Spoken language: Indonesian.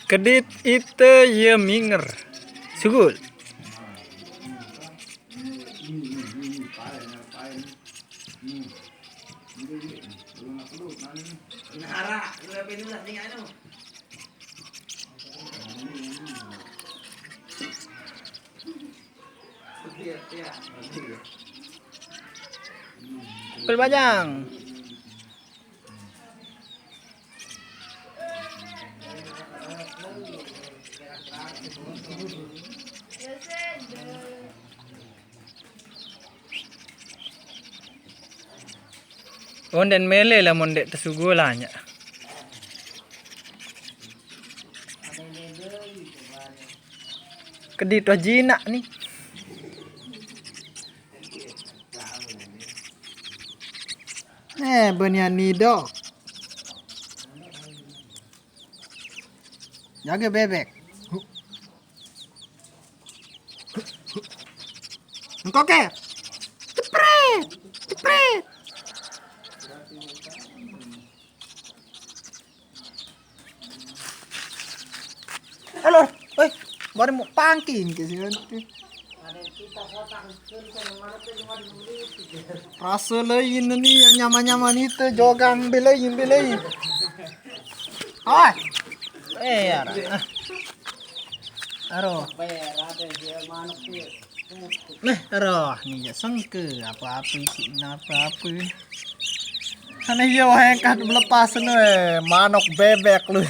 Kedit itu ye minger. Sugul. Pelbajang. Onden mele lah mondek tesugulanya. Kedit jinak nih. Benian nido. Jaga bebek. Engkau ke? Cepret, cepret. Halo, woi, baru mau pangking ke sini. Rasa lain ni nyaman-nyaman itu jogang belain. Oi. Ya. Aduh. Nih ya sengke apa-apa sih apa-apa. Karena iya wah kan melepas manok bebek lu.